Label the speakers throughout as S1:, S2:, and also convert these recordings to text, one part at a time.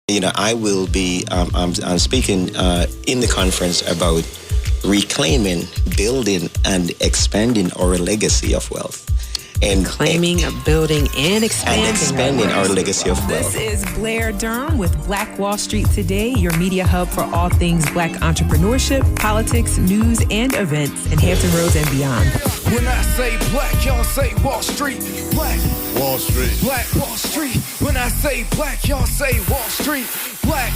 S1: I will be, I'm speaking in the conference about reclaiming, building, and expanding our legacy of wealth. And
S2: claiming, building, and expanding
S1: our legacy of wealth.
S2: This is Blair Durham with Black Wall Street Today, your media hub for all things Black entrepreneurship, politics, news, and events in Hampton Roads and beyond.
S3: When I say black, y'all say Wall Street. Black Wall Street. Black Wall Street. When I say black, y'all say Wall Street. Black.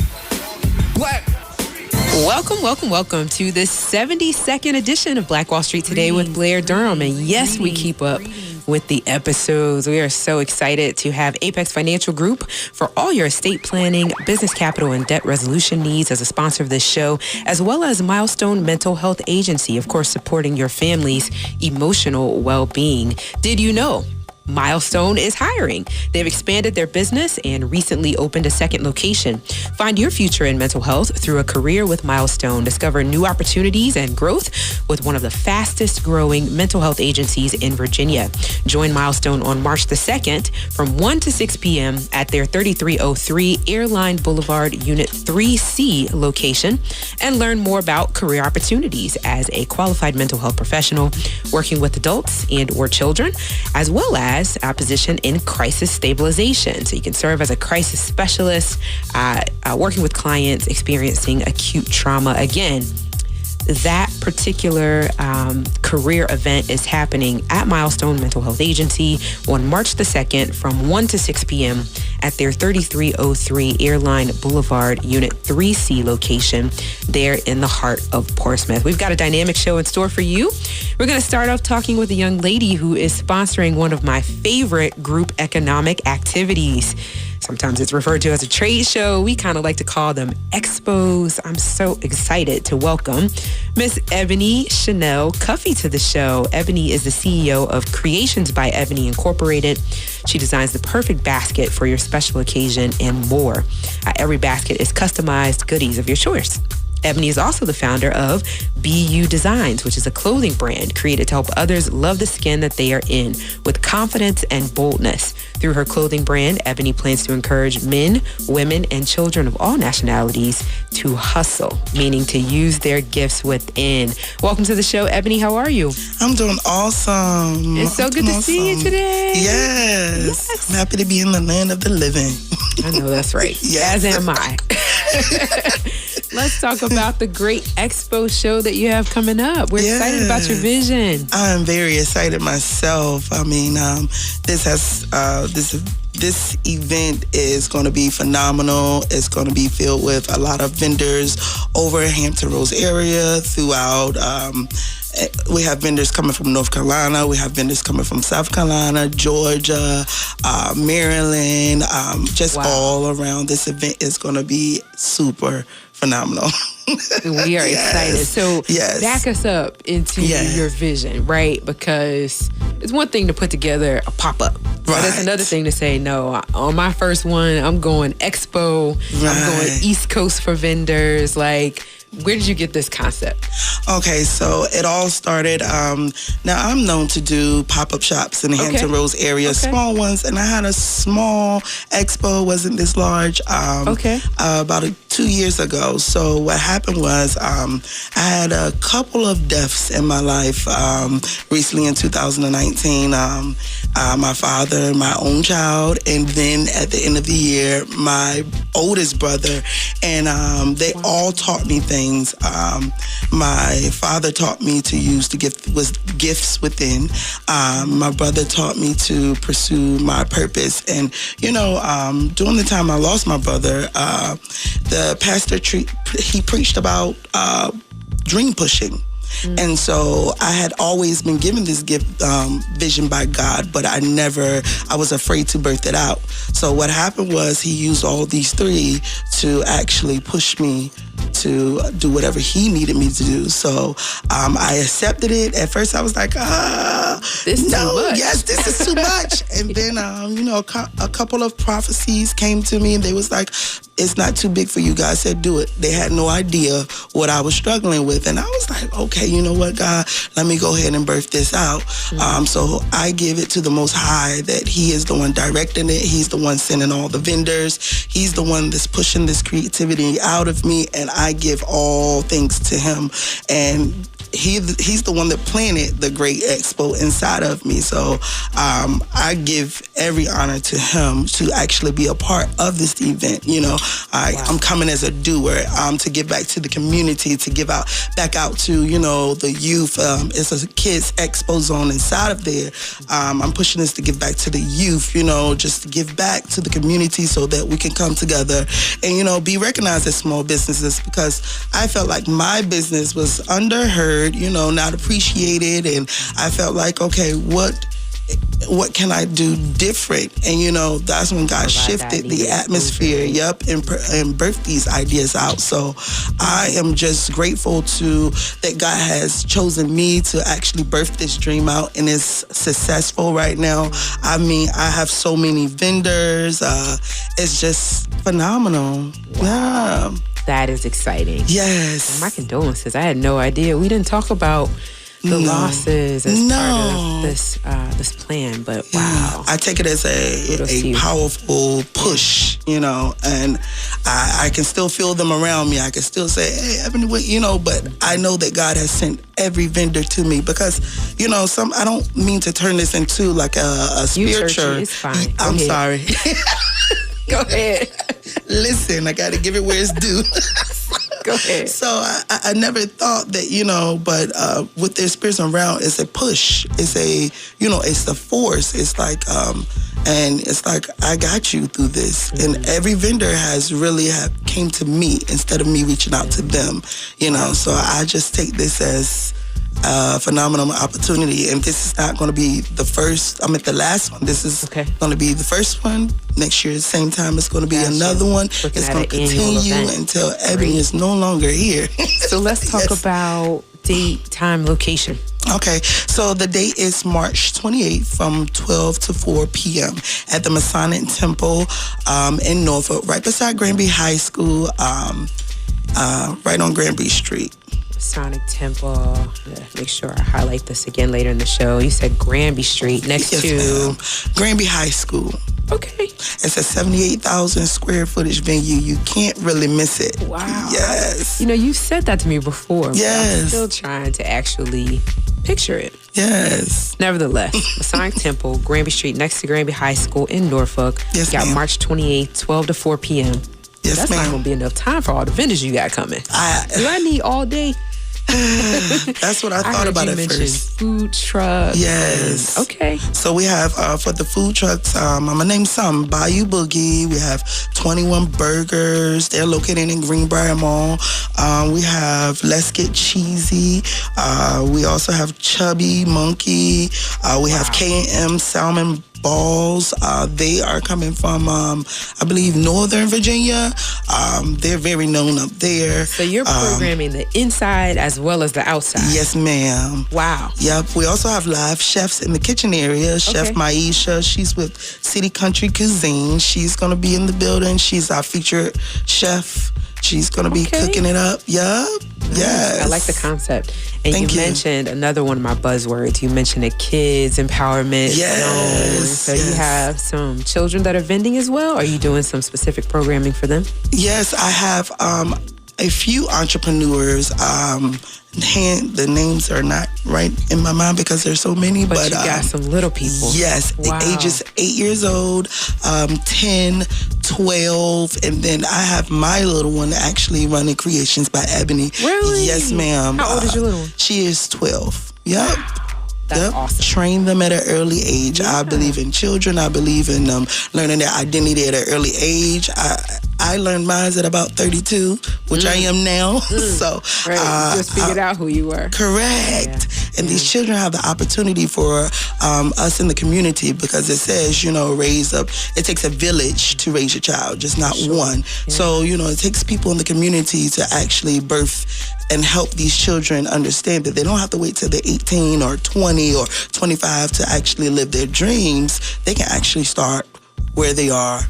S2: Welcome to the 72nd edition of Black Wall Street Today with Blair Durham. And yes, we keep up with the episodes. We are so excited to have Apex Financial Group for all your estate planning, business capital, and debt resolution needs as a sponsor of this show, as well as Milestone Mental Health Agency, of course, supporting your family's emotional well-being. Did you know Milestone is hiring? They've expanded their business and recently opened a second location. Find your future in mental health through a career with Milestone. Discover new opportunities and growth with one of the fastest growing mental health agencies in Virginia. Join Milestone on March the 2nd from 1 to 6 p.m. at their 3303 Airline Boulevard Unit 3C location and learn more about career opportunities as a qualified mental health professional working with adults and or children, as well as a position in crisis stabilization. So you can serve as a crisis specialist, working with clients experiencing acute trauma. Again, that particular career event is happening at Milestone Mental Health Agency on March the 2nd from 1 to 6 p.m. at their 3303 Airline Boulevard Unit 3C location there in the heart of Portsmouth. We've got a dynamic show in store for you. We're going to start off talking with a young lady who is sponsoring one of my favorite group economic activities. Sometimes it's referred to as a trade show. We kind of like to call them expos. I'm so excited to welcome Miss Ebony Cuffee to the show. Ebony is the CEO of Creations by Ebony Incorporated. She designs the perfect basket for your special occasion and more. Every basket is customized goodies of your choice. Ebony is also the founder of BU Designs, which is a clothing brand created to help others love the skin that they are in with confidence and boldness. Through her clothing brand, Ebony plans to encourage men, women, and children of all nationalities to hustle, meaning to use their gifts within. Welcome to the show, Ebony. How are you?
S4: I'm doing awesome.
S2: It's so good to see you today.
S4: Yes. I'm happy to be in the land of the living.
S2: I know that's right.
S4: Yes.
S2: As am I. Let's talk about the great expo show that you have coming up. We're excited about your vision.
S4: I'm very excited myself. I mean, this event is going to be phenomenal. It's going to be filled with a lot of vendors over Hampton Roads area throughout. We have vendors coming from North Carolina. We have vendors coming from South Carolina, Georgia, Maryland, all around. This event is going to be super phenomenal.
S2: We are excited. So back us up into your vision, right? Because it's one thing to put together a pop-up. Right. But it's another thing to say, no, on my first one, I'm going expo. Right. I'm going East Coast for vendors. Like, where did you get this concept?
S4: Okay, so it all started, now I'm known to do pop-up shops in the Hampton Roads area, small ones, and I had a small expo, wasn't this large, about 2 years ago. So what happened was I had a couple of deaths in my life recently in 2019. My father, my own child, and then at the end of the year, my oldest brother, and they all taught me things. My father taught me to use the gifts within. My brother taught me to pursue my purpose. And, during the time I lost my brother, the pastor, he preached about dream pushing. And so I had always been given this gift, vision by God, but I was afraid to birth it out. So what happened was he used all these three to actually push me to do whatever he needed me to do. So I accepted it. At first I was like, this is too much. And then, a couple of prophecies came to me and they was like, it's not too big for you. God said, do it. They had no idea what I was struggling with. And I was like, okay, you know what, God, let me go ahead and birth this out. So I give it to the Most High, that He is the one directing it. He's the one sending all the vendors. He's the one that's pushing this creativity out of me. And I give all things to Him. And he's the one that planted the great expo inside of me. So I give every honor to him to actually be a part of this event. You know, I'm coming as a doer to give back to the community, to give back out to, you know, the youth. It's a kids expo zone inside of there. I'm pushing this to give back to the youth, you know, just to give back to the community so that we can come together and, you know, be recognized as small businesses, because I felt like my business was underheard, you know, not appreciated. And I felt like, okay, what can I do different? And, you know, that's when God shifted the atmosphere, and birthed these ideas out. So I am just grateful that God has chosen me to actually birth this dream out, and it's successful right now. I mean, I have so many vendors. It's just phenomenal. Wow. Yeah.
S2: That is exciting.
S4: Yes.
S2: My condolences. I had no idea. We didn't talk about the losses as part of this plan, but wow.
S4: I take it as a powerful push, you know, and I can still feel them around me. I can still say, hey, Ebony, you know, but I know that God has sent every vendor to me, because, you know, I don't mean to turn this into like a spiritual.
S2: It's fine.
S4: I'm sorry.
S2: Go ahead.
S4: Listen, I got to give it where it's due.
S2: Go ahead.
S4: So I never thought that, you know, but with their spirits around, it's a push. It's it's the force. It's like, and it's like, I got you through this. Mm-hmm. And every vendor has really came to me instead of me reaching out to them, you know. So I just take this as a phenomenal opportunity. And this is not going to be the first. I'm at the last one. This is going to be the first one. Next year, at the same time, it's going to be another one. It's going to continue until Ebony is no longer here.
S2: So let's talk about date, time, location.
S4: Okay, so the date is March 28th from 12 to 4 p.m. at the Masonic Temple in Norfolk, right beside Granby High School, right on Granby Street.
S2: Masonic Temple. Make sure I highlight this again later in the show. You said Granby Street next to
S4: Granby High School.
S2: Okay.
S4: It's a 78,000 square footage venue. You can't really miss it.
S2: Wow.
S4: Yes.
S2: You know, you said that to me before.
S4: Yes.
S2: But I'm still trying to actually picture it.
S4: Yes.
S2: Nevertheless, Masonic Temple, Granby Street, next to Granby High School in Norfolk.
S4: Yes,
S2: got
S4: ma'am.
S2: March 28th, 12 to 4 p.m.
S4: Yes,
S2: That's
S4: ma'am.
S2: not going to be enough time for all the vendors you got coming. Do I need all day?
S4: That's what I thought about at first.
S2: Food trucks.
S4: Yes.
S2: Okay.
S4: So we have for the food trucks, I'm gonna name some. Bayou Boogie. We have 21 Burgers. They're located in Greenbrier Mall. We have Let's Get Cheesy. We also have Chubby Monkey. We have K&M Salmon Balls. They are coming from, I believe, Northern Virginia. They're very known up there.
S2: So you're programming the inside as well as the outside.
S4: Yes, ma'am.
S2: Wow.
S4: Yep. We also have live chefs in the kitchen area. Chef Maisha, she's with City Country Cuisine. She's going to be in the building. She's our featured chef. She's going to be cooking it up. Yep. Yes.
S2: I like the concept. And you mentioned another one of my buzzwords. You mentioned a kids empowerment zone. So you have some children that are vending as well? Or are you doing some specific programming for them?
S4: Yes, I have a few entrepreneurs. The names are not right in my mind because there's so many.
S2: But you got some little people.
S4: Yes, ages 8 years old, 10, 12, and then I have my little one actually running Creations by Ebony.
S2: Really?
S4: Yes, ma'am.
S2: How old is your little one?
S4: She is 12. Yep.
S2: That's awesome.
S4: Train them at an early age. Yeah. I believe in children. I believe in learning their identity at an early age. I learned mine at about 32, which I am now. So
S2: you just figured out who you were.
S4: Correct. Yeah. And these children have the opportunity for us in the community, because it says, raise up. It takes a village to raise a child, just not one. Yeah. So, it takes people in the community to actually birth and help these children understand that they don't have to wait till they're 18 or 20 or 25 to actually live their dreams. They can actually start where they are,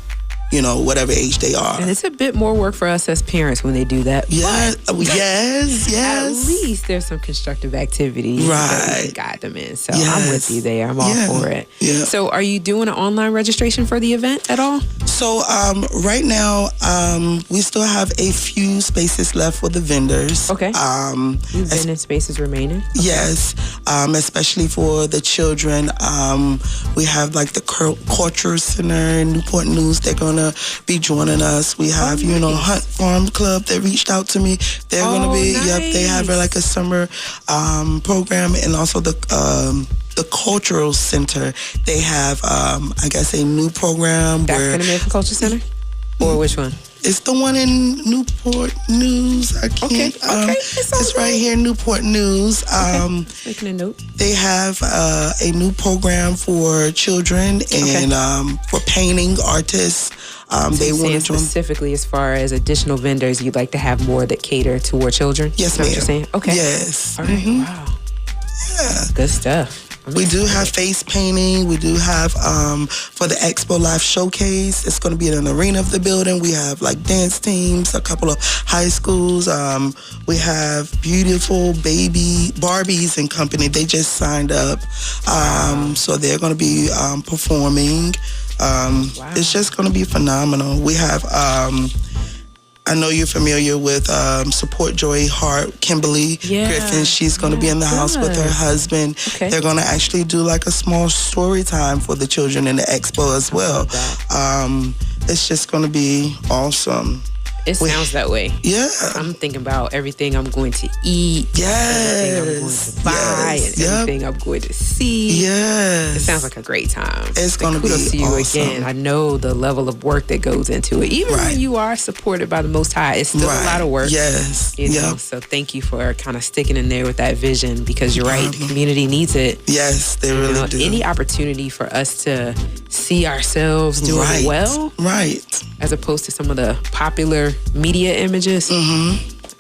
S4: whatever age they are.
S2: And it's a bit more work for us as parents when they do that.
S4: Yeah, yes.
S2: At least there's some constructive activity that we can guide them in. So I'm with you there. I'm all for it. Yeah. So are you doing an online registration for the event at all?
S4: So right now, we still have a few spaces left for the vendors.
S2: Okay. Vending spaces remaining? Okay.
S4: Yes, especially for the children. We have like the Culture Center in Newport News. They're going to be joining us. We have, Hunt Farm Club that reached out to me. They're going to be,
S2: nice.
S4: They have like a summer program, and also the Cultural Center. They have, I guess, a new program.
S2: African American Culture Center? Or which one?
S4: It's the one in Newport News. I can't.
S2: Okay.
S4: It's right here in Newport News.
S2: Making a note.
S4: They have a new program for children and for painting artists. They want to join.
S2: Specifically, as far as additional vendors, you'd like to have more that cater toward children?
S4: Yes, ma'am.
S2: What you're saying? Okay.
S4: Yes.
S2: All right. Wow.
S4: Yeah.
S2: Good stuff.
S4: We do have face painting. We do have, for the Expo Live Showcase, it's going to be in an arena of the building. We have like dance teams, a couple of high schools. We have beautiful baby Barbies and company. They just signed up. So they're going to be performing. It's just going to be phenomenal. We have... I know you're familiar with Support Joy Hart, Kimberly Griffin. She's going to be in the house with her husband. Okay. They're going to actually do like a small story time for the children in the expo as well. It's just going to be awesome.
S2: It sounds that way.
S4: Yeah.
S2: I'm thinking about everything I'm going to eat.
S4: Yes.
S2: Everything I'm going to buy and everything I'm going to see.
S4: Yes.
S2: It sounds like a great time.
S4: It's going to be
S2: kudos to you
S4: awesome.
S2: again. I know the level of work that goes into it. Even when you are supported by the Most High, it's still a lot of work.
S4: Yes.
S2: So thank you for kind of sticking in there with that vision, because you're right. The community needs it.
S4: Yes, they really do. Any
S2: opportunity for us to see ourselves doing well.
S4: Right.
S2: As opposed to some of the popular media images.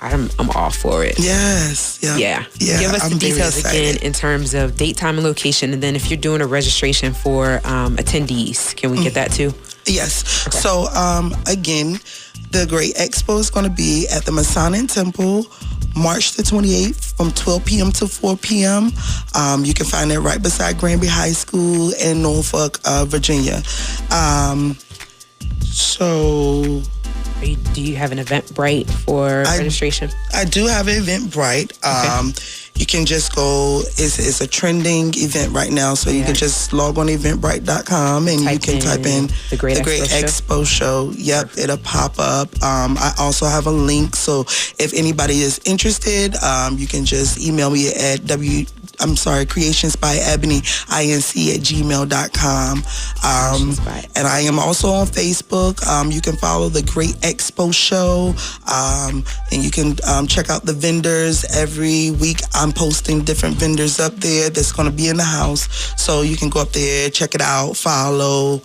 S2: I'm all for it.
S4: Yes.
S2: Yeah. Give us the details again in terms of date, time, and location. And then if you're doing a registration for attendees, can we get that too?
S4: Yes. Okay. So again, the Great Expo is going to be at the Masonic Temple, March the 28th from 12 p.m. to 4 p.m. You can find it right beside Granby High School in Norfolk, Virginia.
S2: Do you have an Eventbrite for registration?
S4: I do have an Eventbrite. You can just go, it's a trending event right now, so you can just log on eventbrite.com and you can type in the Great Expo Show. Yep, it'll pop up. I also have a link, so if anybody is interested, you can just email me at creationsbyebonyinc@gmail.com. And I am also on Facebook. You can follow the Great Expo Show, and you can check out the vendors. Every week I'm posting different vendors up there that's going to be in the house, so you can go up there, check it out, follow.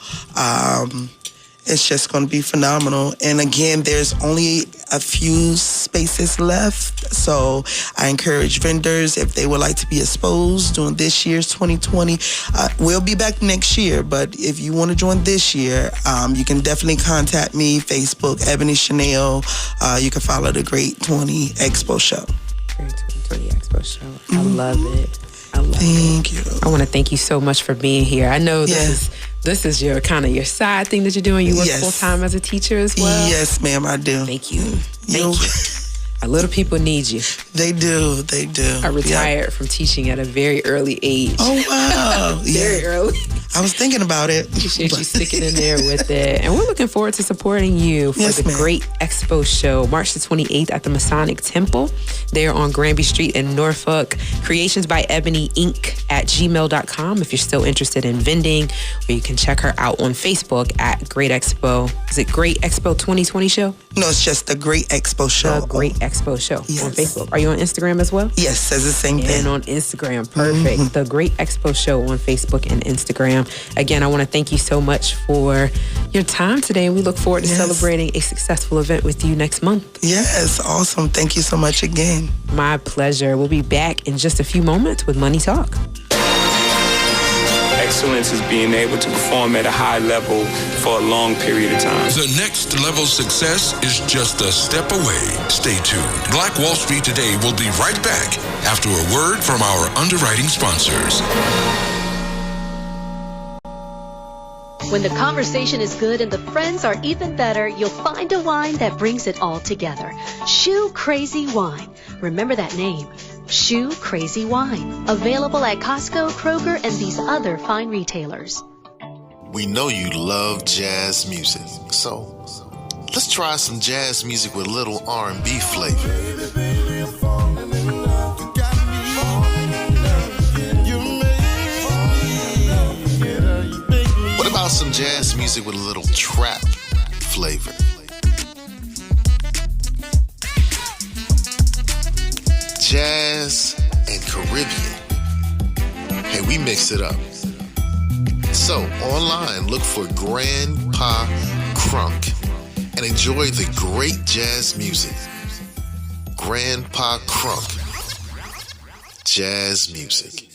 S4: It's just going to be phenomenal. And again, there's only a few spaces left. So I encourage vendors, if they would like to be exposed during this year's 2020, we'll be back next year. But if you want to join this year, you can definitely contact me, Facebook, Ebony Chanel. You can follow the Great 20 Expo Show.
S2: Great 2020 Expo Show. I love it.
S4: Thank you.
S2: I want to thank you so much for being here. I know this is your kind of your side thing that you're doing. You work full time as a teacher as well.
S4: Yes, ma'am, I do.
S2: Thank you. Thank you. Our little people need you.
S4: They do. I
S2: retired from teaching at a very early age.
S4: Oh, wow.
S2: Very early.
S4: I was thinking about it.
S2: Appreciate you sticking in there with it. And we're looking forward to supporting you for the Great Expo Show, March the 28th at the Masonic Temple. They're on Granby Street in Norfolk. Creations by Ebony Inc. @gmail.com if you're still interested in vending, or you can check her out on Facebook at Great Expo. Is it Great Expo 2020 Show?
S4: No, it's just the Great Expo Show.
S2: The Great Expo Show on Facebook. Are you on Instagram as well?
S4: Yes, says the same thing.
S2: And on Instagram, perfect. The Great Expo Show on Facebook and Instagram. Again, I want to thank you so much for your time today, and we look forward to celebrating a successful event with you next month.
S4: Yes, awesome. Thank you so much again.
S2: My pleasure. We'll be back in just a few moments with Money Talk.
S5: excellence is being able to perform at a high level for a long period of time.
S6: The next level success is just a step away. Stay tuned. Black Wall Street Today will be right back after a word from our underwriting sponsors.
S7: When the conversation is good and the friends are even better, you'll find a wine that brings it all together. Shoe Crazy Wine. Remember that name. Shoe Crazy Wine. Available at Costco, Kroger, and these other fine retailers.
S8: We know you love jazz music, so let's try some jazz music with a little R&B flavor. What about some jazz music with a little trap flavor? Jazz and Caribbean. Hey, we mix it up. So, online, look for Grandpa Crunk and enjoy the great jazz music. Grandpa Crunk. Jazz music.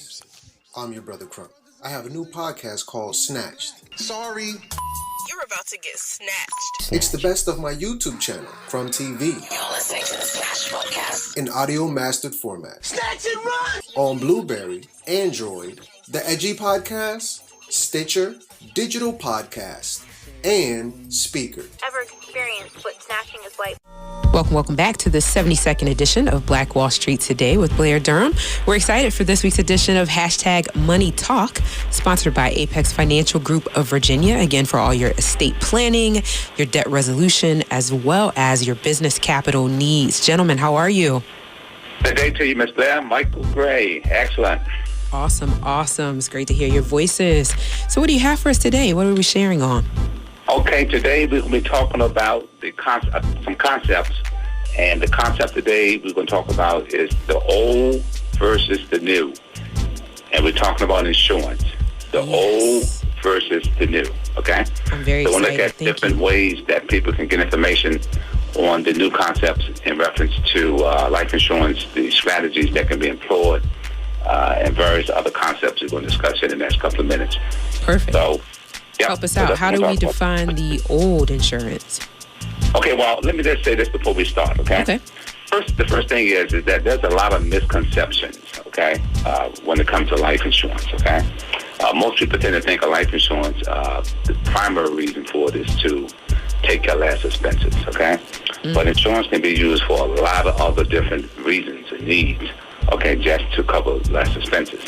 S9: I'm your brother Crunk. I have a new podcast called Snatched. Sorry.
S10: You're about to get snatched.
S9: It's the best of my YouTube channel, From TV.
S10: You're listening to the Snatched podcast.
S9: In audio mastered format.
S10: Snatch and run!
S9: On Blueberry, Android, The Edgy Podcast, Stitcher, Digital Podcast, and Speaker.
S11: Ever experienced what snatching is like?
S2: Welcome back to the 72nd edition of Black Wall Street Today with Blair Durham. We're excited for this week's edition of Hashtag Money Talk, sponsored by Apex Financial Group of Virginia. Again, for all your estate planning, your debt resolution, as well as your business capital needs. Gentlemen, how are you?
S12: Good day to you, Miss Blair. Michael Gray. Excellent.
S2: Awesome. It's great to hear your voices. So what do you have for us today? What are we sharing on?
S12: Okay, today we'll be talking about some concepts. And the concept today we're going to talk about is the old versus the new. And we're talking about insurance. The old versus the new. Okay?
S2: I'm very excited.
S12: So we'll look at different ways that people can get information on the new concepts in reference to life insurance, the strategies that can be employed, and various other concepts we're going to discuss in the next couple of minutes.
S2: Perfect.
S12: So,
S2: help us out. How do we define the old insurance?
S12: Okay, well, let me just say this before we start, okay? The first thing is that there's a lot of misconceptions, okay, when it comes to life insurance, okay? Most people tend to think of life insurance, the primary reason for it is to take care of less expenses, okay? But insurance can be used for a lot of other different reasons and needs, okay, just to cover less expenses.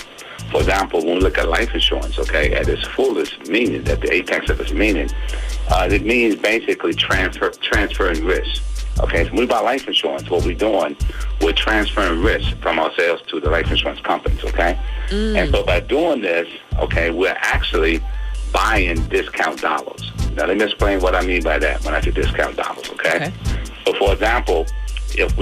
S12: For example, when we look at life insurance, okay, at its fullest meaning, at the apex of its meaning, it means basically transferring risk. Okay, so when we buy life insurance, what we're doing, we're transferring risk from ourselves to the life insurance companies, okay? And so by doing this, okay, we're actually buying discount dollars. Now, let me explain what I mean by that when I say discount dollars, okay? So, for example, if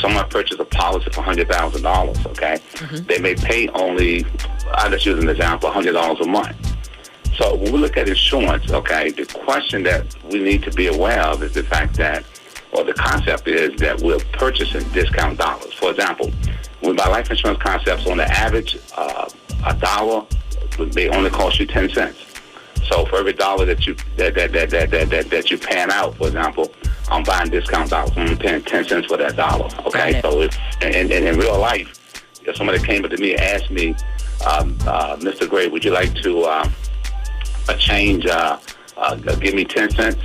S12: someone purchases a policy for $100,000, okay, they may pay only, I'll just use an example, $100 a month. So when we look at insurance, okay, the question that we need to be aware of is the fact that, or the concept is that we're purchasing discount dollars. For example, when we buy life insurance concepts, on the average, a dollar may only cost you 10 cents. So for every dollar that you pan out, for example, I'm buying discount dollars. I'm paying 10 cents for that dollar. Okay, so in real life, if somebody came up to me and asked me, Mr. Gray, would you like to give me 10 cents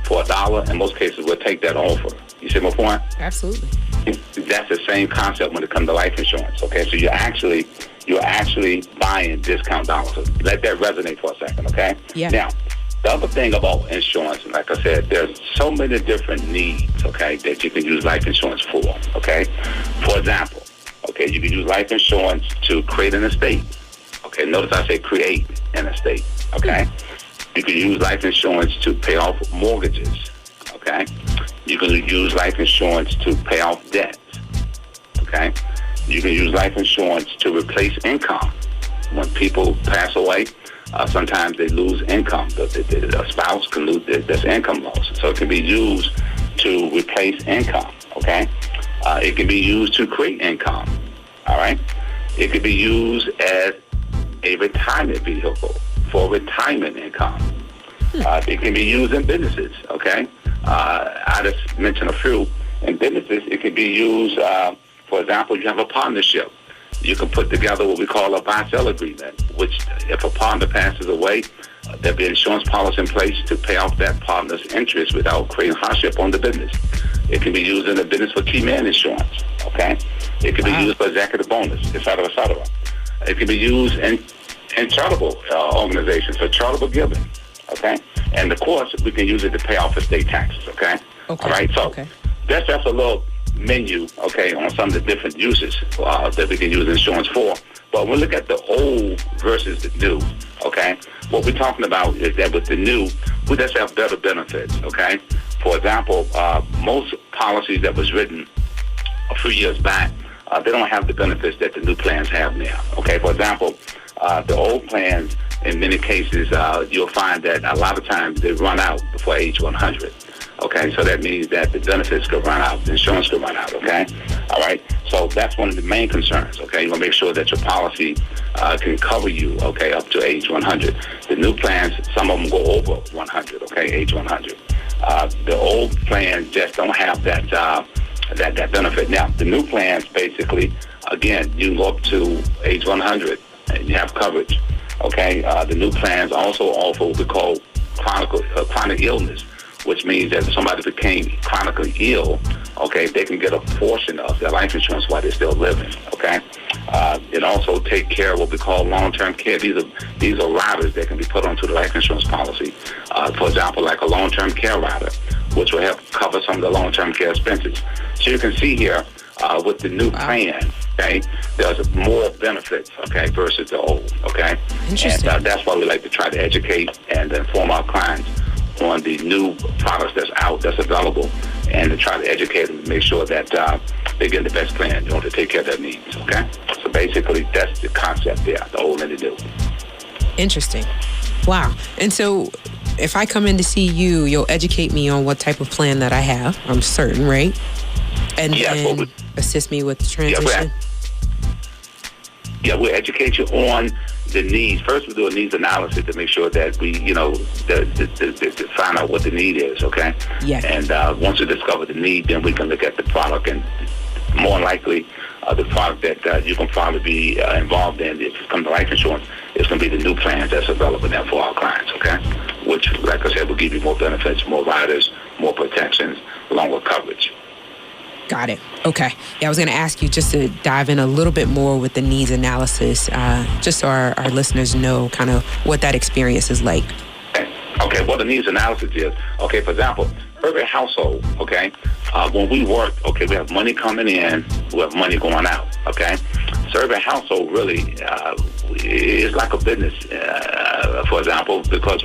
S12: for a dollar? In most cases, we'll take that offer. You see my point?
S2: Absolutely.
S12: That's the same concept when it comes to life insurance. Okay, so you're actually buying discount dollars. So let that resonate for a second. Okay.
S2: Yeah.
S12: Now, the other thing about insurance, like I said, there's so many different needs, okay, that you can use life insurance for, okay? For example, okay, you can use life insurance to create an estate. Okay, notice I say create an estate, okay? You can use life insurance to pay off mortgages, okay? You can use life insurance to pay off debts, okay? You can use life insurance to replace income. When people pass away, sometimes they lose income. The spouse can lose this income loss. So it can be used to replace income, okay? It can be used to create income, all right? It can be used as a retirement vehicle for retirement income. It can be used in businesses, okay? I just mentioned a few. In businesses, it can be used, for example, you have a partnership. You can put together what we call a buy-sell agreement, which if a partner passes away, there'll be an insurance policy in place to pay off that partner's interest without creating hardship on the business. It can be used in the business for key man insurance, okay? It can be used for executive bonus, et cetera, et cetera. It can be used in charitable organizations for charitable giving, okay? And of course, we can use it to pay off estate taxes, okay? All right, so that's just a little menu, okay, on some of the different uses that we can use insurance for. But when we look at the old versus the new, okay, what we're talking about is that with the new, we just have better benefits, okay? For example, most policies that was written a few years back, they don't have the benefits that the new plans have now, okay? For example, the old plans, in many cases, you'll find that a lot of times they run out before age 100. Okay, so that means that the benefits could run out, the insurance could run out, okay? All right, so that's one of the main concerns, okay? You want to make sure that your policy can cover you, okay, up to age 100. The new plans, some of them go over 100, okay, age 100. The old plans just don't have that benefit. Now, the new plans, basically, again, you go up to age 100 and you have coverage, okay? The new plans also offer what we call chronic illness, which means that if somebody became chronically ill, okay, they can get a portion of their life insurance while they're still living, okay? It also take care of what we call long-term care. These are riders that can be put onto the life insurance policy. For example, like a long-term care rider, which will help cover some of the long-term care expenses. So you can see here with the new plan, okay, there's more benefits, okay, versus the old, okay?
S2: Interesting.
S12: And that's why we like to try to educate and inform our clients on the new products that's available, and to try to educate them to make sure that they get the best plan in order to take care of their needs, okay? So basically, that's the concept there, the old and the new.
S2: Interesting. Wow. And so if I come in to see you, you'll educate me on what type of plan that I have, I'm certain, right? And then assist me with the transition?
S12: We'll educate you on the needs. First, we do a needs analysis to make sure that we, to find out what the need is, okay?
S2: Yeah.
S12: And once we discover the need, then we can look at the product, and more likely, the product that you can probably be involved in, if it comes to life insurance, is going to be the new plans that's available there for our clients, okay? Which, like I said, will give you more benefits, more riders, more protections, longer coverage.
S2: Got it. Okay. Yeah, I was going to ask you just to dive in a little bit more with the needs analysis, just so our listeners know kind of what that experience is like.
S12: Okay, what the needs analysis is, okay, for example, every household, okay, when we work, okay, we have money coming in, we have money going out, okay? So every household really is like a business, for example, because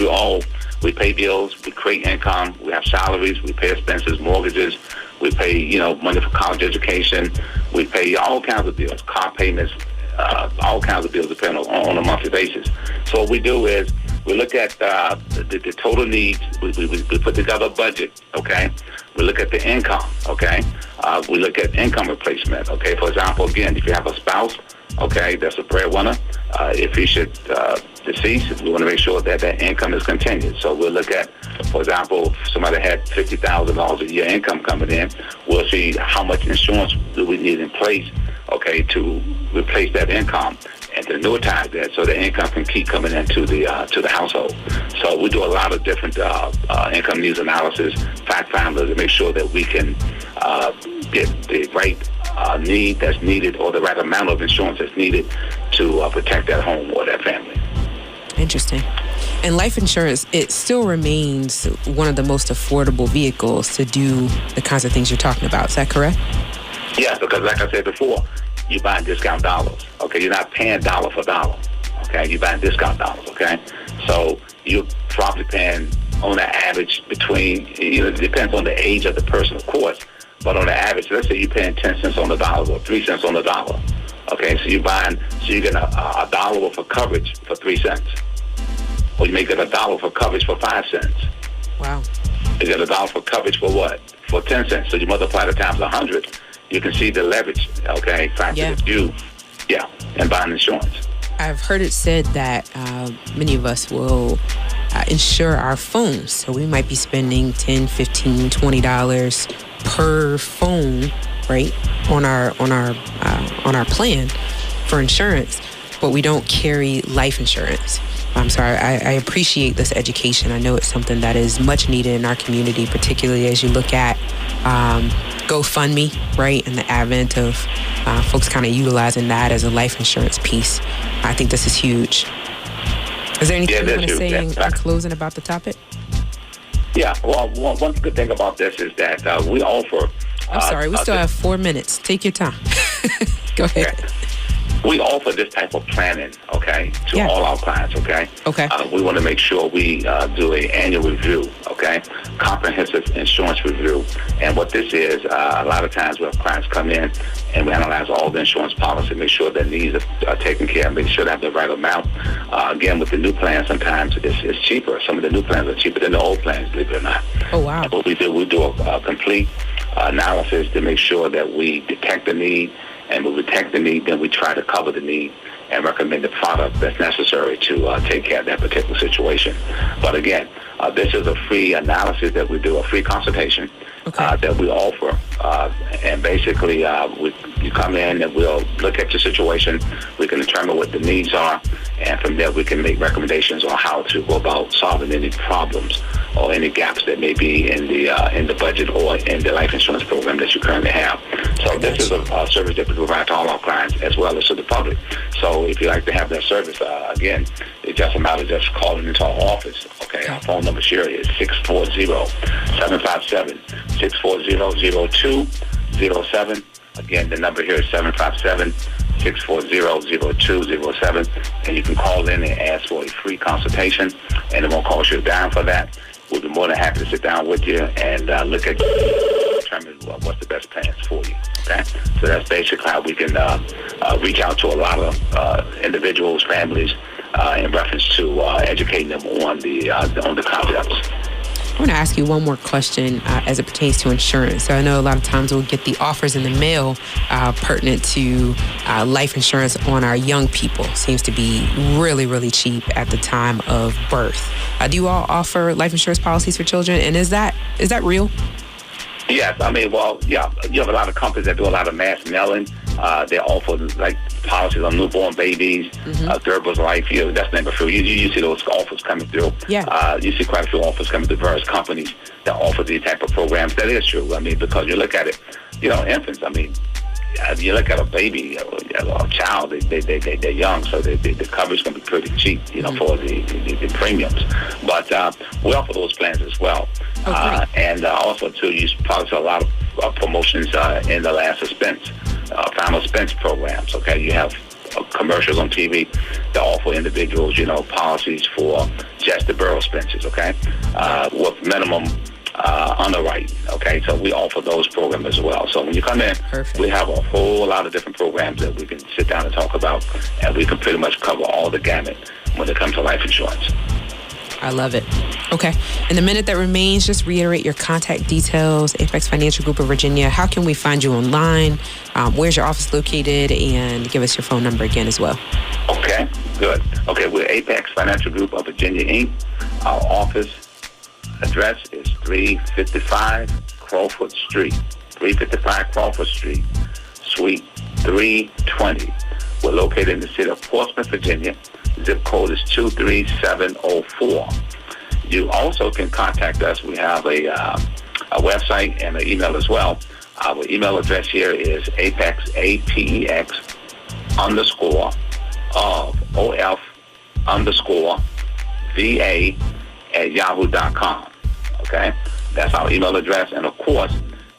S12: we pay bills, we create income, we have salaries, we pay expenses, mortgages, we pay, money for college education, we pay all kinds of bills, car payments, all kinds of bills depending on a monthly basis. So what we do is we look at the total needs, we put together a budget, okay? We look at the income, okay? We look at income replacement, okay? For example, again, if you have a spouse, okay, that's a breadwinner. If he should decease, we want to make sure that income is continued. So we'll look at, for example, if somebody had $50,000 a year income coming in, we'll see how much insurance do we need in place, okay, to replace that income and to annuitize that so the income can keep coming into the household. So we do a lot of different income needs analysis, fact finders, to make sure that we can get the right need that's needed, or the right amount of insurance that's needed to protect that home or that family.
S2: Interesting. And life insurance, it still remains one of the most affordable vehicles to do the kinds of things you're talking about. Is that correct?
S12: Yeah, because like I said before, you're buying discount dollars, okay? You're not paying dollar for dollar, okay? You're buying discount dollars, okay? So you're probably paying, on the average, between, it depends on the age of the person, of course, but on the average, let's say you're paying 10 cents on the dollar or 3 cents on the dollar, okay? So you get a dollar worth of coverage for 3 cents. Or you may get a dollar for coverage for 5 cents.
S2: Wow.
S12: You get a dollar for coverage for what? For 10 cents. So you multiply that times 100. You can see the leverage, okay, factor that you, in buying insurance.
S2: I've heard it said that many of us will insure our phones. So we might be spending $10, $15, $20 per phone, right, on our plan for insurance, but we don't carry life insurance. I'm sorry, I appreciate this education. I know it's something that is much needed in our community, particularly as you look at GoFundMe, right, and the advent of folks kind of utilizing that as a life insurance piece. I think this is huge. Is there anything you want to say in closing about the topic?
S12: Yeah, well, one good thing about this is that we offer...
S2: I'm sorry, we still have 4 minutes. Take your time. Go ahead.
S12: Okay. We offer this type of planning, okay, to all our clients, okay?
S2: Okay.
S12: We want to make sure we do an annual review, okay? Comprehensive insurance review. And what this is, a lot of times we have clients come in and we analyze all the insurance policy, make sure their needs are taken care of, make sure they have the right amount. Again, with the new plans, sometimes it's cheaper. Some of the new plans are cheaper than the old plans, believe it or not.
S2: Oh, wow.
S12: And what we do a complete analysis to make sure that we detect the need. And when we detect the need, then we try to cover the need and recommend the product that's necessary to take care of that particular situation. But again, this is a free analysis that we do, a free consultation that we offer. And basically, you come in and we'll look at your situation. We can determine what the needs are. And from there, we can make recommendations on how to go about solving any problems or any gaps that may be in the budget or in the life insurance program that you currently have. So this is a service that we provide to all our clients as well as to the public. So if you'd like to have that service, again, it's just a matter of just calling into our office. Okay, our phone number here is 640-757-640-0207. Again, the number here is 757-640-0207. And you can call in and ask for a free consultation, and it won't cost you a dime for that. We'll be more than happy to sit down with you and look at determine what's the best plans for you. Okay, so that's basically how we can reach out to a lot of individuals, families, in reference to educating them on the concepts.
S2: I want to ask you one more question as it pertains to insurance. So I know a lot of times we'll get the offers in the mail pertinent to life insurance on our young people. Seems to be really, really cheap at the time of birth. Do you all offer life insurance policies for children? And is that real?
S12: Yes, I mean, well, yeah, you have a lot of companies that do a lot of mass mailing. They offer like policies on newborn babies, Gerber's Life. That's never true. You see those offers coming through.
S2: Yeah.
S12: You see quite a few offers coming through various companies that offer these type of programs. That is true. I mean, because you look at it, infants. I mean, you look at a baby, a child. They're young, so the coverage is going to be pretty cheap, for the premiums. But we offer those plans as well. And also, too, you probably saw a lot of promotions in the last expense, final expense programs. Okay, you have commercials on TV that offer individuals, policies for just the borough expenses. Okay, with minimum underwriting. Okay, so we offer those programs as well. So when you come in, we have a whole lot of different programs that we can sit down and talk about, and we can pretty much cover all the gamut when it comes to life insurance.
S2: I love it. Okay. In the minute that remains, just reiterate your contact details. Apex Financial Group of Virginia. How can we find you online? Where's your office located? And give us your phone number again as well.
S12: Okay, good. Okay, we're Apex Financial Group of Virginia, Inc. Our office address is 355 Crawford Street. 355 Crawford Street, Suite 320. We're located in the city of Portsmouth, Virginia. Zip code is 23704. You also can contact us. We have a website and an email as well. Our email address here is apex, APEX _of_VA@yahoo.com. Okay? That's our email address. And of course,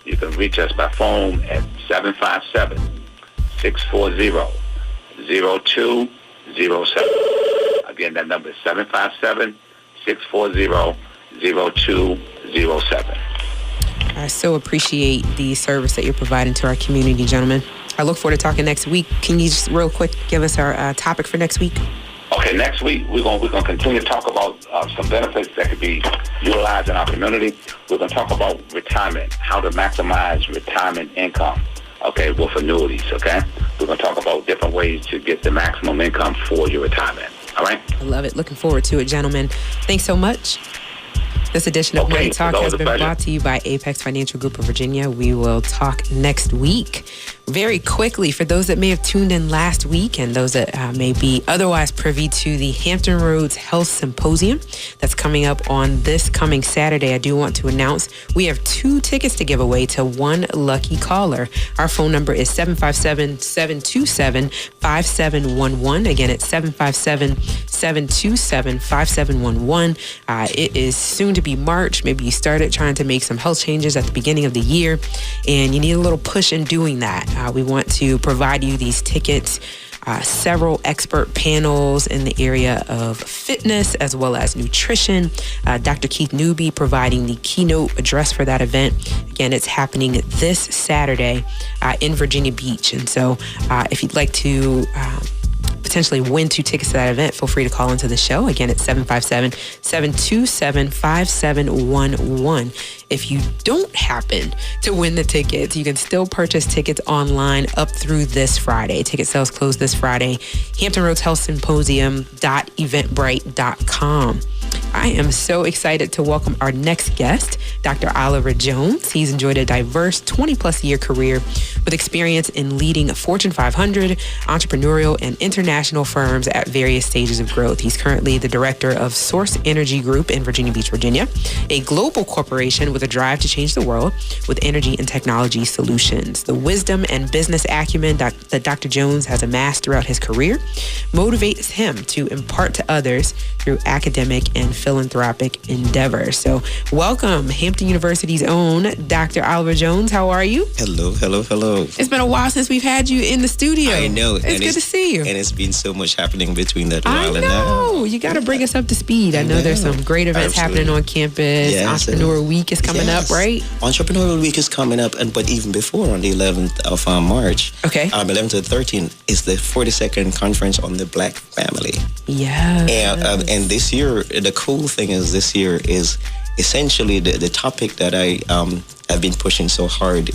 S12: you can reach us by phone at 757-640-0207. Again, that number is 757-640-0207.
S2: I so appreciate the service that you're providing to our community, gentlemen. I look forward to talking next week. Can you just real quick give us our topic for next week?
S12: Okay, next week we're going to continue to talk about some benefits that could be utilized in our community. We're going to talk about retirement, how to maximize retirement income. okay, with annuities, okay? We're going to talk about different ways to get the maximum income for your retirement, all right?
S2: I love it. Looking forward to it, gentlemen. Thanks so much. This edition of Money Talk has been brought to you by Apex Financial Group of Virginia. We will talk next week. Very quickly, for those that may have tuned in last week and those that may be otherwise privy to the Hampton Roads Health Symposium that's coming up on this coming Saturday, I do want to announce we have 2 tickets to give away to one lucky caller. Our phone number is 757-727-5711. Again, it's 757-727-5711. It is soon to be March. Maybe you started trying to make some health changes at the beginning of the year and you need a little push in doing that. We want to provide you these tickets, several expert panels in the area of fitness as well as nutrition. Dr. Keith Newby providing the keynote address for that event. Again, it's happening this Saturday in Virginia Beach. And so if you'd like to potentially win 2 tickets to that event, feel free to call into the show. Again, it's 757-727-5711. If you don't happen to win the tickets, you can still purchase tickets online up through this Friday. Ticket sales close this Friday. Hampton Roads Health Symposium.eventbrite.com. I am so excited to welcome our next guest, Dr. Oliver Jones. He's enjoyed a diverse 20-plus year career with experience in leading Fortune 500, entrepreneurial, and international firms at various stages of growth. He's currently the director of Source Energy Group in Virginia Beach, Virginia, a global corporation with a drive to change the world with energy and technology solutions. The wisdom and business acumen that Dr. Jones has amassed throughout his career motivates him to impart to others through academic and philanthropic endeavors. So welcome, Hampton University's own Dr. Oliver Jones. How are you?
S1: Hello.
S2: It's been a while since we've had you in the studio.
S1: I know.
S2: It's good to see you.
S1: And it's been so much happening between that while and
S2: now. You got to bring us up to speed. I know there's some great events happening on campus. Yes, Entrepreneur Week is coming up, right?
S1: Entrepreneurial Week is coming up, but even before, on the 11th of March, 11th to the 13th, is the 42nd Conference on the Black Family.
S2: Yeah.
S1: And this year, the cool thing is this year is essentially the topic that I have been pushing so hard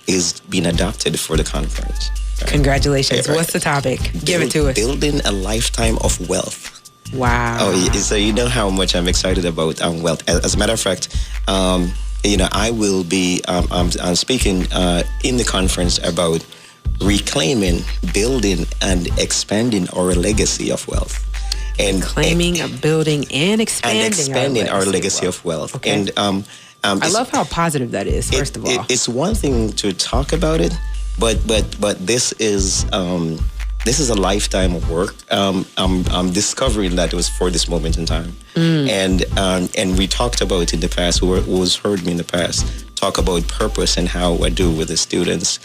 S1: is being adopted for the conference.
S2: Right? Congratulations. Right. What's the topic? Give it to us.
S1: Building a lifetime of wealth.
S2: Wow.
S1: So you know how much I'm excited about wealth. As a matter of fact, I will be I'm speaking in the conference about reclaiming, building, and expanding our legacy of wealth.
S2: And claiming, building, and expanding
S1: our legacy of wealth.
S2: Okay.
S1: And
S2: I love how positive that is. First of all,
S1: it's one thing to talk about it, but this is a lifetime of work. I'm discovering that it was for this moment in time, and we talked about it in the past. Who's heard me in the past talk about purpose and how I do with the students,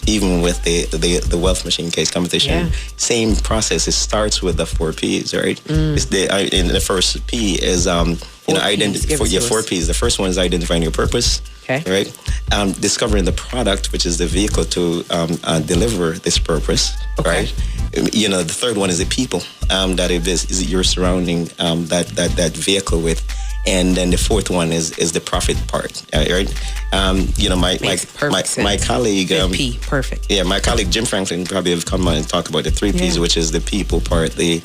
S1: even with the wealth machine case competition. Yeah. Same process. It starts with the 4 P's, right? It's the first P is 4 P's. The first one is identifying your purpose.
S2: Okay.
S1: Right. Discovering the product, which is the vehicle to deliver this purpose.
S2: Okay.
S1: Right. The third one is the people that is you're surrounding that vehicle with. And then the fourth one is the profit part, right? My colleague,
S2: P, perfect.
S1: Yeah, my colleague Jim Franklin probably have come on and talk about the 3 P's, which is the people part, the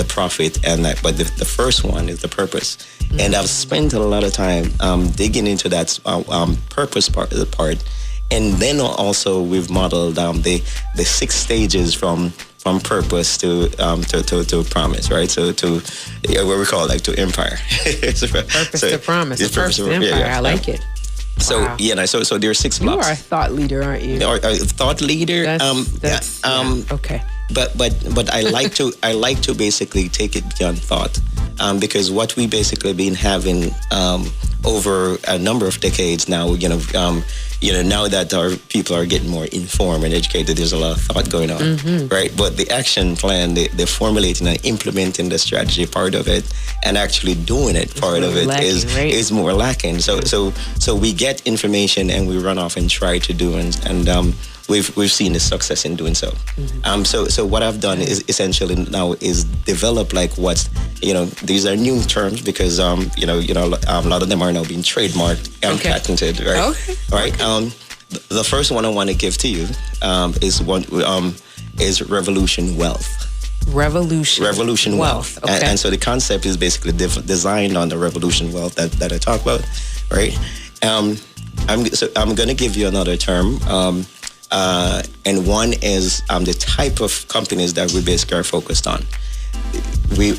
S1: profit, and that. But the first one is the purpose. Mm-hmm. And I've spent a lot of time digging into that purpose part, and then also we've modeled the 6 stages from purpose to promise, right? So to what we call to empire.
S2: Purpose to promise. Purpose to empire. Yeah. I like it.
S1: So
S2: wow.
S1: So there are 6 blocks.
S2: You are a thought leader, aren't you?
S1: A thought leader.
S2: Okay.
S1: But I like to basically take it beyond thought, because what we basically been having over a number of decades now, now that our people are getting more informed and educated, there's a lot of thought going on, right? But the action plan, the formulating and implementing the strategy part of it, and actually doing it part of it is more lacking. So we get information and we run off and try to do, and we've seen the success in doing so. So what I've done is essentially now is develop these are new terms because a lot of them are now being trademarked and patented, right?
S2: Okay.
S1: Right. The first one I want to give to you is Revolution Wealth. Revolution Wealth.
S2: Okay.
S1: And so the concept is basically designed on the Revolution Wealth that I talk about, right? I'm going to give you another term, and one is the type of companies that we basically are focused on. We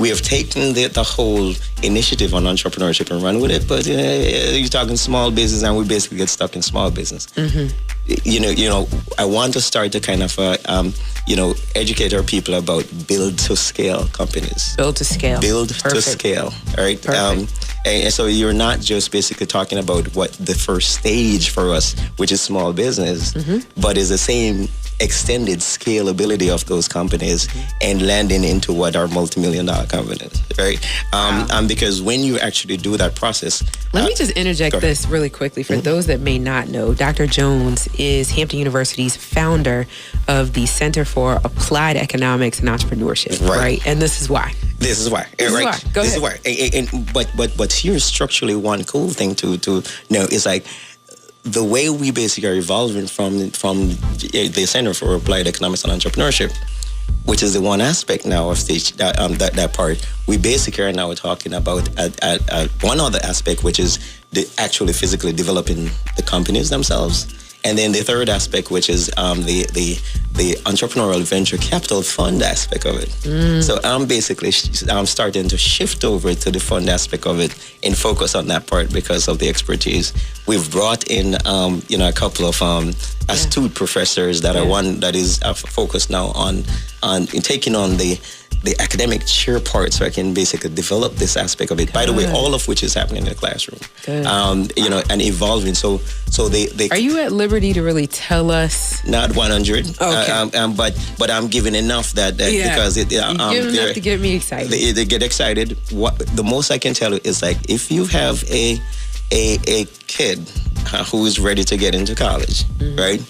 S1: have taken the whole initiative on entrepreneurship and run with it, but you're talking small business, and we basically get stuck in small business.
S2: Mm-hmm.
S1: You know, I want to start to kind of educate our people about build to scale companies.
S2: Build to scale.
S1: All right. And so you're not just basically talking about what the first stage for us, which is small business, but is the same extended scalability of those companies and landing into what are multi-million-dollar companies, right? Because when you actually do that process...
S2: Let me just interject this really quickly. For those that may not know, Dr. Jones is Hampton University's founder of the Center for Applied Economics and Entrepreneurship, right? And this is why.
S1: Go ahead. But here's structurally one cool thing to know is like, the way we basically are evolving from the Center for Applied Economics and Entrepreneurship, which is the one aspect now of that part, we basically are now talking about one other aspect, which is actually physically developing the companies themselves. And then the third aspect, which is the entrepreneurial venture capital fund aspect of it. So I'm starting to shift over to the fund aspect of it and focus on that part because of the expertise. We've brought in a couple of astute professors that are one that is focused now on taking on the academic chair part, so I can basically develop this aspect of it. By the way, all of which is happening in the classroom. And evolving. So they
S2: are you at liberty to really tell us?
S1: Not 100.
S2: Okay.
S1: But I'm giving enough that because
S2: give enough to get me excited.
S1: They get excited. What the most I can tell you is like, if you have a kid who is ready to get into college, right?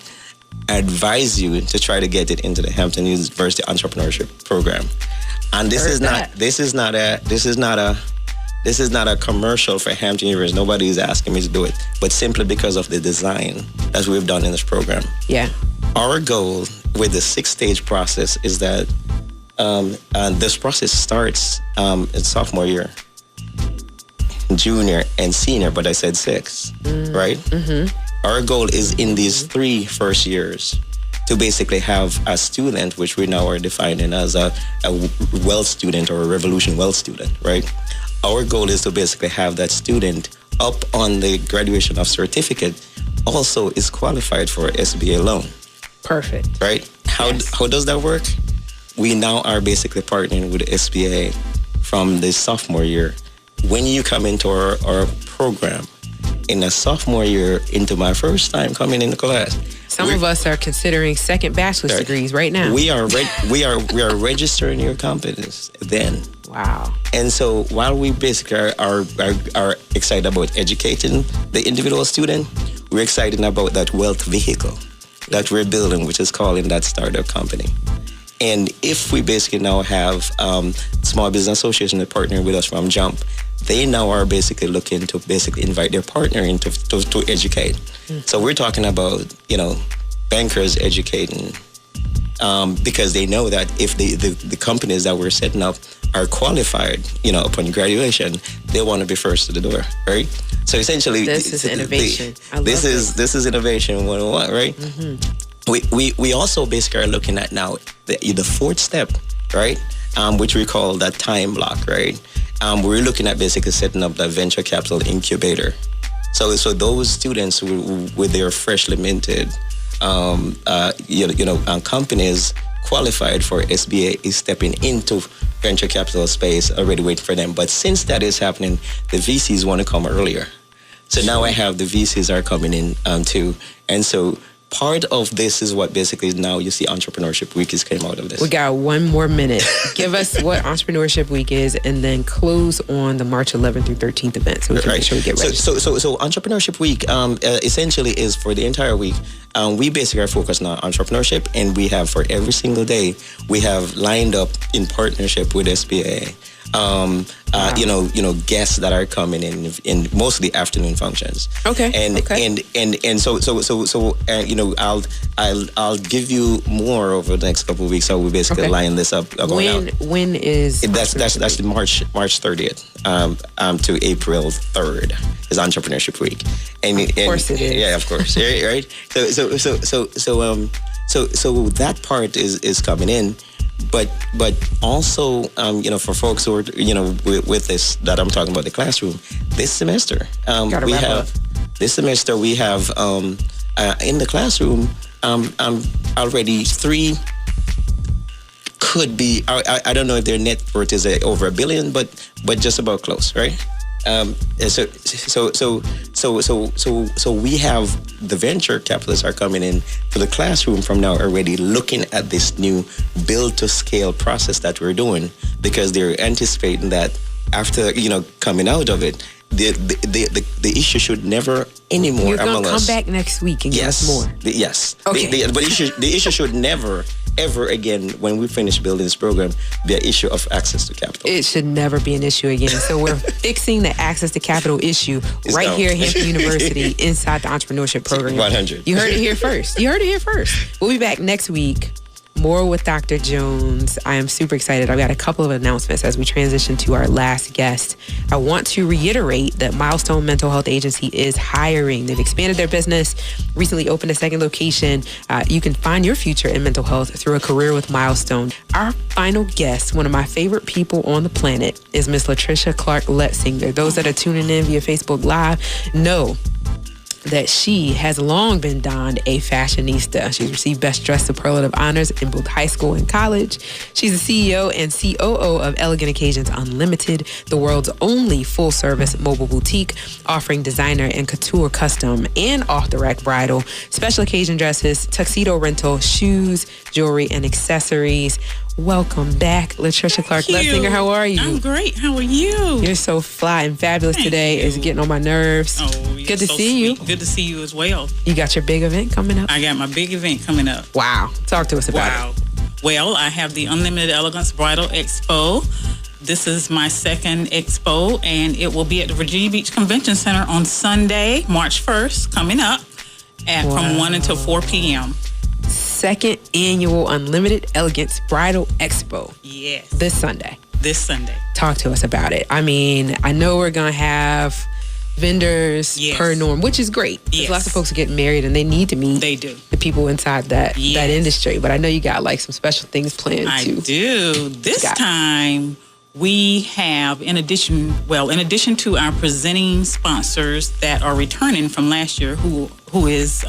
S1: I advise you to try to get it into the Hampton University Entrepreneurship Program. And this is not a commercial for Hampton University. Nobody is asking me to do it, but simply because of the design that we've done in this program.
S2: Yeah.
S1: Our goal with the 6-stage process is that and this process starts in sophomore year, junior, and senior, but I said 6, right? Our goal is in these 3 first years to basically have a student, which we now are defining as a wealth student or a revolution wealth student, right? Our goal is to basically have that student up on the graduation of certificate also is qualified for SBA loan.
S2: Perfect.
S1: Right? How does that work? We now are basically partnering with SBA from the sophomore year. When you come into our program, in a sophomore year, into my first time coming into class.
S2: Some of us are considering second bachelor's degrees right now.
S1: We are registering your companies then.
S2: Wow.
S1: And so while we basically are excited about educating the individual student, we're excited about that wealth vehicle that we're building, which is calling that startup company. And if we basically now have Small Business Association that partner with us from Jump, they now are basically looking to basically invite their partner in to educate. So we're talking about, bankers educating because they know that if the companies that we're setting up are qualified, upon graduation, they want to be first to the door, right? So essentially,
S2: this is innovation.
S1: This is innovation 101, right? We also basically are looking at now the fourth step, right? Which we call that time block, right? We're looking at basically setting up that venture capital incubator. So those students with their freshly minted, companies qualified for SBA is stepping into venture capital space already waiting for them. But since that is happening, the VCs want to come earlier. So now I have the VCs are coming in too, and so. Part of this is what basically now you see Entrepreneurship Week is came out of this.
S2: We got 1 more minute. Give us what Entrepreneurship Week is and then close on the March 11th through 13th event so we can make sure we get ready.
S1: So Entrepreneurship Week essentially is for the entire week. We basically are focused on entrepreneurship, and we have for every single day, we have lined up in partnership with SBA guests that are coming in mostly afternoon functions.
S2: Okay.
S1: And so I'll give you more over the next couple of weeks. So we basically line this up.
S2: When is
S1: that's the March 30th to April 3rd is Entrepreneurship Week.
S2: Of course it is.
S1: Yeah, of course. Right. So that part is coming in. But also, for folks who are, with this that I'm talking about, the classroom, this semester, we have in the classroom, already 3 could be, I don't know if their net worth is over $1 billion, but just about close, right? So we have the venture capitalists are coming in to the classroom from now already looking at this new build to scale process that we're doing, because they're anticipating that after coming out of it, the issue should never anymore
S2: You're
S1: among
S2: gonna come
S1: us.
S2: back next week and give us more.
S1: Yes.
S2: Okay.
S1: But the issue should never, ever again, when we finish building this program, be an issue of access to capital.
S2: It should never be an issue again. So we're fixing the access to capital issue right here at Hampton University inside the entrepreneurship program.
S1: 100.
S2: You heard it here first. We'll be back next week. More with Dr. Jones. I am super excited. I've got a couple of announcements as we transition to our last guest. I want to reiterate that Milestone Mental Health Agency is hiring. They've expanded their business, recently opened a second location. You can find your future in mental health through a career with Milestone. Our final guest, one of my favorite people on the planet, is Miss Latricia Clark-Letzinger. Those that are tuning in via Facebook Live know that she has long been donned a fashionista. She's received Best Dressed Superlative honors in both high school and college. She's the CEO and COO of Elegant Occasions Unlimited, the world's only full-service mobile boutique offering designer and couture custom and off-the-rack bridal, special occasion dresses, tuxedo rental, shoes, jewelry, and accessories. Welcome back, Latricia Clark-Letzinger. How are you?
S13: I'm great. How are you?
S2: You're so fly and fabulous today. It's getting on my nerves.
S13: Oh,
S2: good to see you.
S13: Good to see you as well.
S2: You got your big event coming up?
S13: I got my big event coming up.
S2: Wow. Talk to us about it.
S13: Well, I have the Unlimited Elegance Bridal Expo. This is my second expo, and it will be at the Virginia Beach Convention Center on Sunday, March 1st, coming up from 1 until 4 p.m.
S2: Second annual Unlimited Elegance Bridal Expo.
S13: Yes.
S2: This Sunday. Talk to us about it. I mean, I know we're going to have vendors per norm, which is great. Yes. Lots of folks are getting married and they need to meet the people inside that industry. But I know you got like some special things planned too.
S13: I do. This time we have, in addition to our presenting sponsors that are returning from last year, who is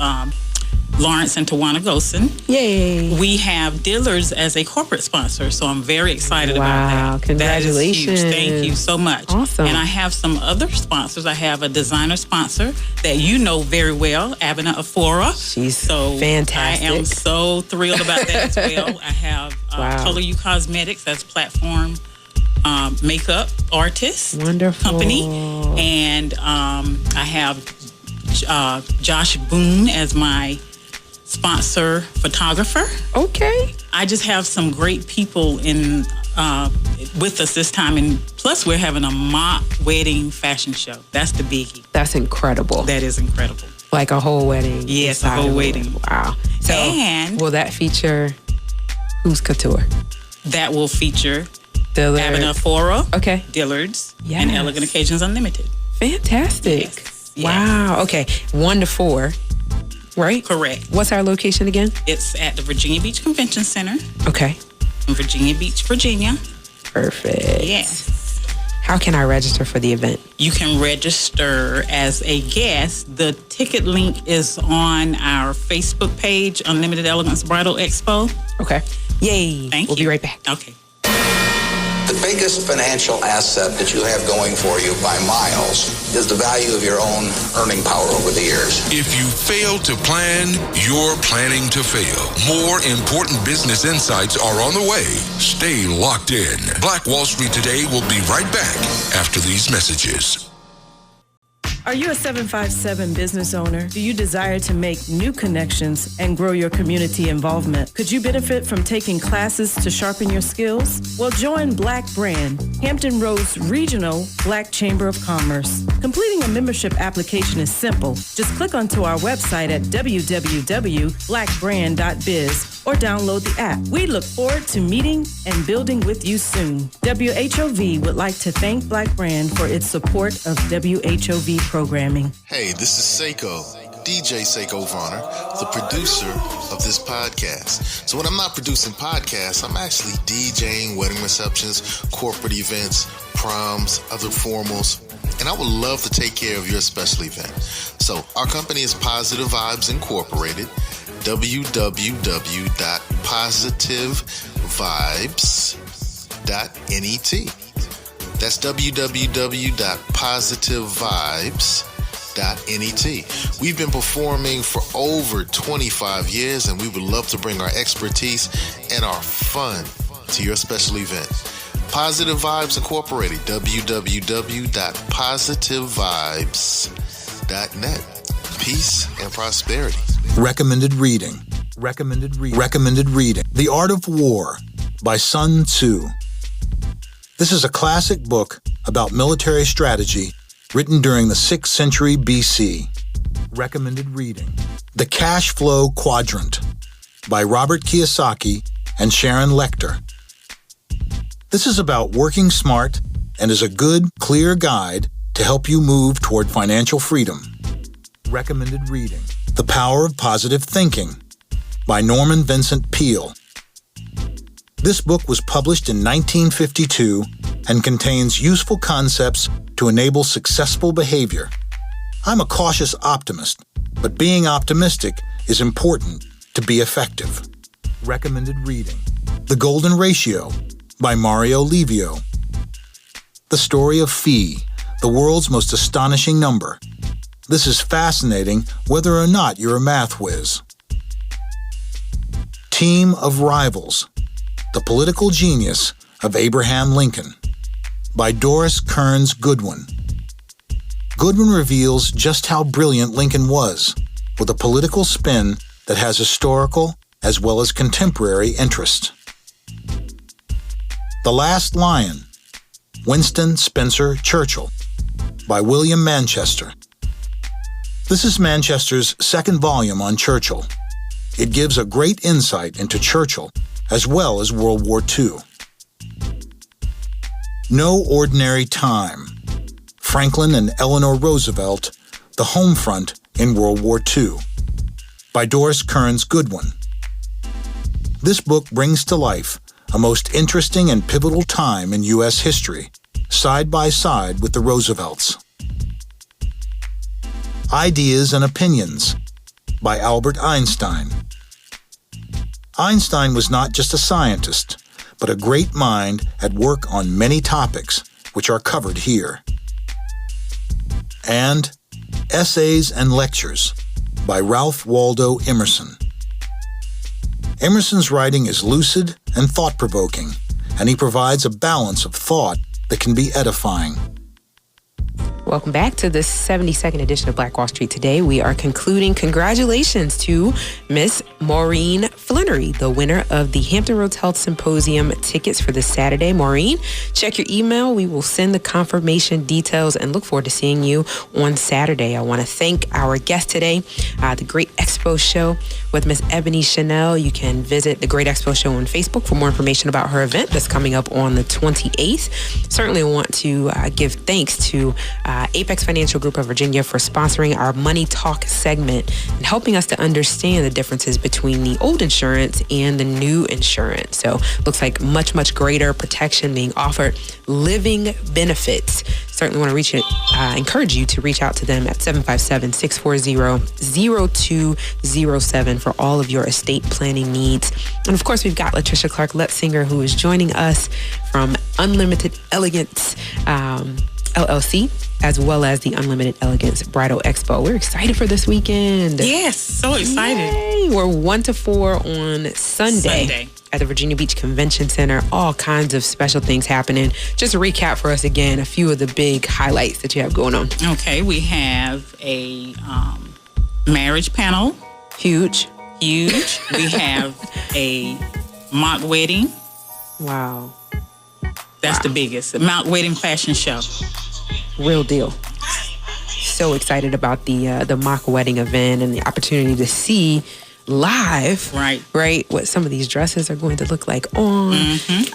S13: Lawrence and Tawana Gosen.
S2: Yay.
S13: We have Dillard's as a corporate sponsor, so I'm very excited about that.
S2: Congratulations.
S13: That is huge. Thank you so much.
S2: Awesome.
S13: And I have some other sponsors. I have a designer sponsor that you know very well, Abena Afora.
S2: She's fantastic.
S13: I am so thrilled about that as well. I have Color You Cosmetics as platform makeup artist company. And I have Josh Boone as my sponsor photographer.
S2: Okay.
S13: I just have some great people in with us this time, and plus we're having a mock wedding fashion show. That's the biggie.
S2: That's incredible.
S13: That is incredible.
S2: Like a whole wedding.
S13: Yes, a whole wedding.
S2: Wow. So
S13: and
S2: will that feature who's couture?
S13: That will feature
S2: Dillard.
S13: Abena Afora,
S2: Yes.
S13: Dillard's, and Elegant Occasions Unlimited.
S2: Fantastic.
S13: Yes.
S2: Wow. Okay. 1 to 4. Right?
S13: Correct.
S2: What's our location again?
S13: It's at the Virginia Beach Convention Center.
S2: Okay.
S13: In Virginia Beach, Virginia.
S2: Perfect.
S13: Yes.
S2: How can I register for the event?
S13: You can register as a guest. The ticket link is on our Facebook page, Unlimited Elegance Bridal Expo.
S2: Okay. Yay.
S13: Thank you.
S2: We'll be right back.
S13: Okay.
S14: The biggest financial asset that you have going for you by miles is the value of your own earning power over the years.
S6: If you fail to plan, you're planning to fail. More important business insights are on the way. Stay locked in. Black Wall Street Today will be right back after these messages.
S15: Are you a 757 business owner? Do you desire to make new connections and grow your community involvement? Could you benefit from taking classes to sharpen your skills? Well, join Black Brand, Hampton Roads Regional Black Chamber of Commerce. Completing a membership application is simple. Just click onto our website at www.blackbrand.biz or download the app. We look forward to meeting and building with you soon. WHOV would like to thank Black Brand for its support of WHOV programming.
S8: Hey, this is Seko, DJ Seko Varner, the producer of this podcast. So when I'm not producing podcasts, I'm actually DJing wedding receptions, corporate events, proms, other formals, and I would love to take care of your special event. So our company is Positive Vibes Incorporated, www.positivevibes.net. That's www.positivevibes.net. We've been performing for over 25 years, and we would love to bring our expertise and our fun to your special event. Positive Vibes Incorporated, www.positivevibes.net. Peace and prosperity.
S16: Recommended reading. Recommended reading. The Art of War by Sun Tzu. This is a classic book about military strategy written during the 6th century BC. Recommended reading. The Cash Flow Quadrant by Robert Kiyosaki and Sharon Lecter. This is about working smart and is a good, clear guide to help you move toward financial freedom. Recommended reading. The Power of Positive Thinking by Norman Vincent Peale. This book was published in 1952 and contains useful concepts to enable successful behavior. I'm a cautious optimist, but being optimistic is important to be effective. Recommended reading. The Golden Ratio by Mario Livio. The Story of Phi, the world's most astonishing number. This is fascinating whether or not you're a math whiz. Team of Rivals, The Political Genius of Abraham Lincoln by Doris Kearns Goodwin. Goodwin reveals just how brilliant Lincoln was, with a political spin that has historical as well as contemporary interest. The Last Lion, Winston Spencer Churchill by William Manchester. This is Manchester's second volume on Churchill. It gives a great insight into Churchill as well as World War II. No Ordinary Time, Franklin and Eleanor Roosevelt, The Home Front in World War II by Doris Kearns Goodwin. This book brings to life a most interesting and pivotal time in U.S. history, side by side with the Roosevelts. Ideas and Opinions by Albert Einstein. Einstein was not just a scientist, but a great mind at work on many topics, which are covered here. And Essays and Lectures by Ralph Waldo Emerson. Emerson's writing is lucid and thought-provoking, and he provides a balance of thought that can be edifying.
S2: Welcome back to the 72nd edition of Black Wall Street Today. We are concluding. Congratulations to Miss Maureen Flannery, the winner of the Hampton Roads Health Symposium tickets for this Saturday. Maureen, check your email. We will send the confirmation details and look forward to seeing you on Saturday. I want to thank our guest today, the Great Expo Show with Miss Ebony Chanel. You can visit the Great Expo Show on Facebook for more information about her event that's coming up on the 28th. Certainly want to give thanks to Apex Financial Group of Virginia for sponsoring our Money Talk segment and helping us to understand the differences between the old insurance and the new insurance. So looks like much, much greater protection being offered. Living benefits. Certainly want to encourage you to reach out to them at 757-640-0207 for all of your estate planning needs. And of course, we've got Latricia Clark Letzinger, who is joining us from Unlimited Elegance LLC, as well as the Unlimited Elegance Bridal Expo. We're excited for this weekend.
S13: Yes, so excited.
S2: Yay. We're 1 to 4 on Sunday at the Virginia Beach Convention Center. All kinds of special things happening. Just a recap for us again, a few of the big highlights that you have going on.
S13: Okay, we have a marriage panel.
S2: Huge.
S13: We have a mock wedding.
S2: Wow.
S13: That's the biggest. A mock wedding fashion show.
S2: Real deal. So excited about the mock wedding event and the opportunity to see live, right, what some of these dresses are going to look like on.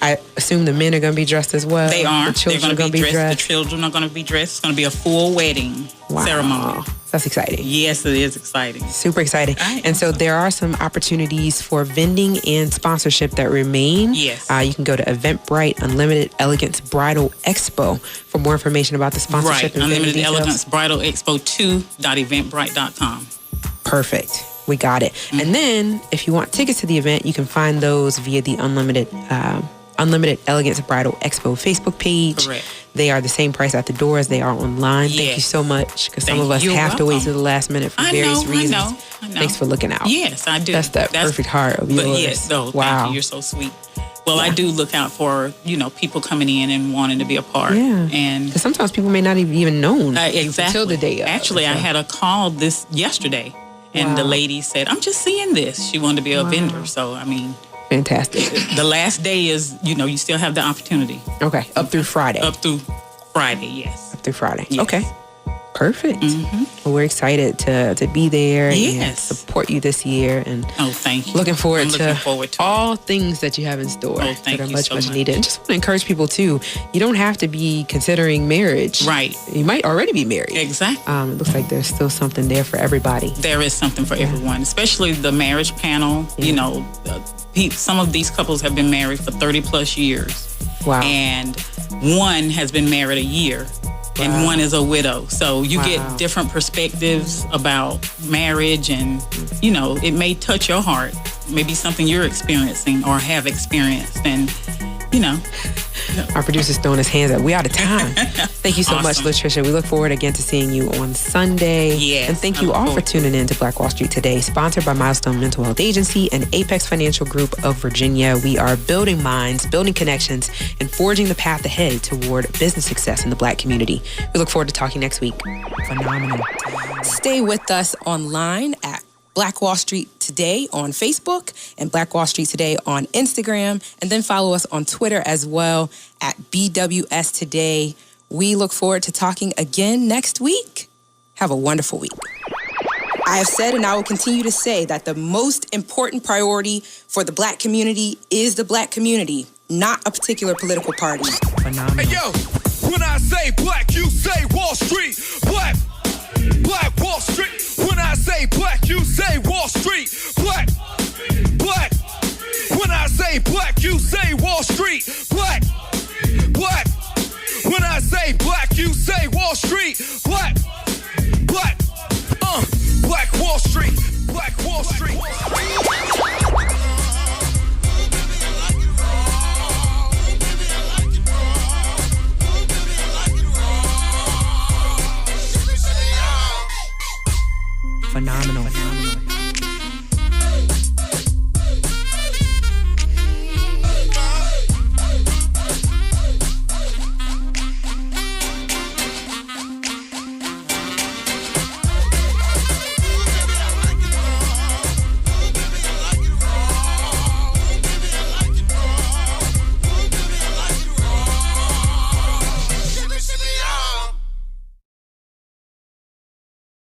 S2: I assume the men are going to be dressed as well.
S13: They are.
S2: The children
S13: They're going to be dressed.
S2: dressed.
S13: The children are going to be dressed. It's going to be a full wedding ceremony.
S2: That's exciting.
S13: Yes, it is exciting.
S2: Super exciting. And so there are some opportunities for vending and sponsorship that remain.
S13: Yes.
S2: You can go to Eventbrite Unlimited Elegance Bridal Expo for more information about the sponsorship.
S13: Right.
S2: And
S13: Unlimited
S2: details.
S13: Elegance Bridal Expo 2.eventbrite.com.
S2: Perfect. We got it. And then if you want tickets to the event, you can find those via the Unlimited Elegance Bridal Expo Facebook page.
S13: Correct.
S2: They are the same price at the door as they are online.
S13: Yes.
S2: Thank you so much, because some of us have to wait to the last minute for various reasons.
S13: I know.
S2: Thanks for looking out.
S13: Yes, I do.
S2: That's perfect heart of yours.
S13: But yes,
S2: wow.
S13: Thank you. You're so sweet. Well, I do look out for, people coming in and wanting to be a part.
S2: Yeah.
S13: And
S2: sometimes people may not have even known
S13: exactly
S2: until the day of.
S13: Actually, I had a call yesterday, and the lady said, "I'm just seeing this." She wanted to be a vendor. So,
S2: fantastic.
S13: The last day is, you still have the opportunity.
S2: Okay. Up through Friday.
S13: Up through Friday, yes.
S2: Up through Friday.
S13: Yes.
S2: Okay. Perfect. Well, we're excited to be there and support you this year. And
S13: thank you.
S2: Looking forward to all
S13: it.
S2: things that you have in store that are much
S13: so
S2: needed. And just want to encourage people too. You don't have to be considering marriage.
S13: Right.
S2: You might already be married.
S13: Exactly.
S2: It looks like there's still something there for everybody.
S13: There is something for everyone, especially the marriage panel. Some of these couples have been married for 30 plus years.
S2: Wow.
S13: And one has been married a year. And one is a widow. So you get different perspectives about marriage, and, it may touch your heart. Maybe something you're experiencing or have experienced. And,
S2: Our producer's throwing his hands up. We out of time. Thank you so much,
S13: Awesome.
S2: Latricia. We look forward again to seeing you on Sunday.
S13: Yes,
S2: and thank you all for tuning in to Black Wall Street Today, sponsored by Milestone Mental Health Agency and Apex Financial Group of Virginia. We are building minds, building connections, and forging the path ahead toward business success in the Black community. We look forward to talking next week. Phenomenal.
S17: Stay with us online at Black Wall Street Today on Facebook and Black Wall Street Today on Instagram. And then follow us on Twitter as well at BWS Today. We look forward to talking again next week. Have a wonderful week. I have said, and I will continue to say, that the most important priority for the Black community is the Black community, not a particular political party.
S2: Phenomenal.
S3: Hey, yo, when I say Black, you say Wall Street. Black Wall Street. When I say Black, you say Wall Street. Black. When I say Black, you say Wall Street. Black. When I say Black, you say Wall Street. Black. Black Wall Street. Black Wall Street.
S2: Phenomenal.